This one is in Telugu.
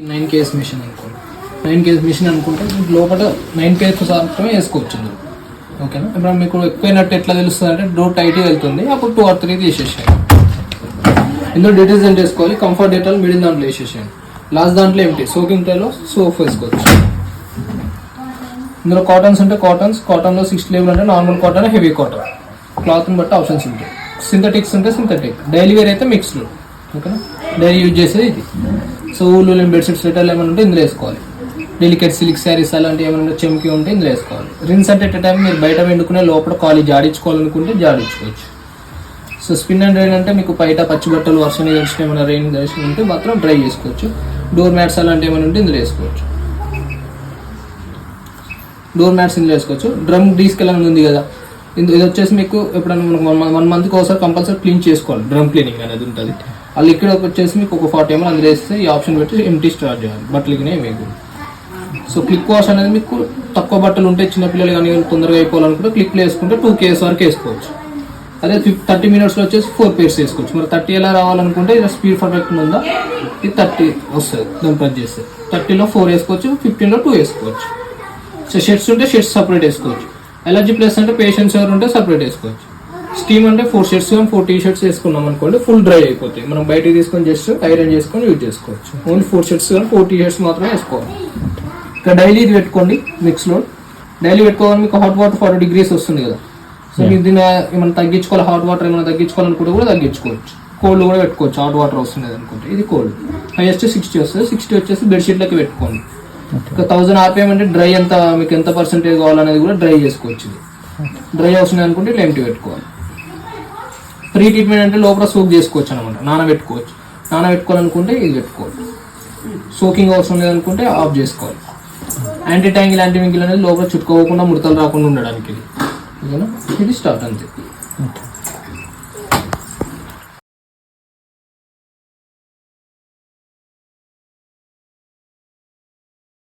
9 kgs మిషన్ అనుకోండి. 9 kgs మిషన్ అనుకుంటే మీకు లోపల 9 kgs మాత్రమే వేసుకోవచ్చు. ఓకేనా? ఇప్పుడు మీకు ఎక్కువైనట్టు ఎట్లా తెలుస్తుంది అంటే డోర్ టైట్గా వెళ్తుంది, అప్పుడు 2 or 3 తీసేసేయండి. ఇందులో డిటర్జెంట్ వేసుకోవాలి, కంఫర్ట్ డెటాల్ మిడిల్ దాంట్లో వేసేసేయండి. లాస్ట్ దాంట్లో ఏమిటి సోకింగ్ ట్రైలో సోప్ వేసుకోవచ్చు. ఇందులో కాటన్స్ ఉంటే కాటన్లో 6 లేబుల్ అంటే నార్మల్ కాటన్, హెవీ కాటన్, క్లాత్ని బట్టి ఆప్షన్స్ ఉంటాయి. సింథటిక్స్ ఉంటే సింథటిక్, డైలీ వేర్ అయితే మిక్స్డ్. ఓకేనా? డైలీ యూజ్ చేసేది ఇది. సో ఊళ్ళు బెడ్షీట్స్ రిటర్లు ఏమైనా ఉంటే ఇందులో వేసుకోవాలి. డెలికేట్ సిల్క్ శారీస్ అలాంటివి ఏమైనా చెమ్కి ఉంటే ఇందులో వేసుకోవాలి. రిన్స్ అంటే టైం మీరు బయట వండుకునే లోపల ఖాళీ జాడించుకోవాలనుకుంటే జాడించుకోవచ్చు. సో స్పిన్ అండ్ డ్రైన్ అంటే మీకు బయట పచ్చి బట్టలు వర్షం దర్శనం ఏమైనా రెయిన్ దర్శనం ఉంటే మాత్రం డ్రై చేసుకోవచ్చు. డోర్ మ్యాట్స్ అలాంటివి ఏమైనా ఉంటే ఇందులో వేసుకోవచ్చు. డోర్ మ్యాట్స్ ఇందులో వేసుకోవచ్చు. డ్రమ్ తీసుకెళ్ళాలని ఉంది కదా, ఇది వచ్చేసి మీకు ఎప్పుడైనా మనకు 1 monthకి ఒకసారి కంపల్సరీ క్లీన్ చేసుకోవాలి. డ్రమ్ క్లీనింగ్ అనేది ఉంటుంది. ఆ లిక్విడ్ వచ్చేసి మీకు ఒక 40 ml అందులో వేస్తే ఈ ఆప్షన్ పెట్టి ఎంటీ స్టార్ట్ చేయాలి. బట్టలకి వేగు. సో క్లిక్ వాష్ అనేది మీకు తక్కువ బట్టలు ఉంటే చిన్నపిల్లలు కానీ తొందరగా అయిపోవాలనుకుంటే క్లిక్లో వేసుకుంటే 2 kgs వరకు వేసుకోవచ్చు. అదే 30 minutesలో వచ్చేసి 4 pairs వేసుకోవచ్చు. మరి 30 ఎలా రావాలనుకుంటే ఇలా స్పీడ్ పర్ఫెక్ట్ ఉందా, ఇది 30 వస్తుంది. దాన్ని ప్రెస్ చేస్తే 30లో 4 వేసుకోవచ్చు, 15లో 2 వేసుకోవచ్చు. సో షర్ట్స్ ఉంటే షర్ట్స్ సపరేట్ వేసుకోవచ్చు. ఎలర్జీ ప్లేస్ అంటే పేషెంట్స్ ఎవరు ఉంటే సపరేట్ వేసుకోవచ్చు. స్టీమ్ అంటే 4 షర్ట్స్ కానీ 4 t-shirts వేసుకున్నాం అనుకోండి, ఫుల్ డ్రై అయిపోతాయి. మనం బయటకి తీసుకొని జస్ట్ ఐరన్ చేసుకొని యూజ్ చేసుకోవచ్చు. ఓన్లీ 4 షర్ట్స్ కానీ 4 t-shirts మాత్రమే వేసుకోవాలి. ఇక్కడ డైలీ ఇది పెట్టుకోండి. మిక్స్లో డైలీ పెట్టుకోవాలి. మీకు హాట్ వాటర్ 40 degrees వస్తుంది కదా, సో మీరు దీన్ని ఏమైనా తగ్గించుకోవాలి, హాట్ వాటర్ ఏమైనా తగ్గించుకోవాలనుకుంటే కూడా తగ్గించుకోవచ్చు. కోల్డ్ కూడా పెట్టుకోవచ్చు, హాట్ వాటర్ వస్తుంది అనుకుంటే. ఇది కోల్డ్. హైయెస్ట్ 60 వస్తుంది. 60 వచ్చేసి బెడ్షీట్లకి పెట్టుకోండి. ఇంకా 1000 RPM అంటే డ్రై ఎంత మీకు ఎంత పర్సెంటేజ్ కావాలనేది కూడా డ్రై చేసుకోవచ్చు. ఇది డ్రై అవసరం అనుకుంటే ఇట్లా ఎంటీ పెట్టుకోవాలి. ప్రీ ట్రీట్మెంట్ అంటే లోపల సోక్ చేసుకోవచ్చు అనమాట, నానబెట్టుకోవచ్చు. నానబెట్టుకోవాలనుకుంటే ఇది పెట్టుకోవచ్చు. సోకింగ్ అవసరం లేదనుకుంటే ఆఫ్ చేసుకోవాలి. యాంటీ ట్యాంగిల్ యాంటీ వింకిల్ అనేది లోపల చుట్టుకోకుండా ముడతలు రాకుండా ఉండడానికి. ఇది స్టార్ట్ అంతే.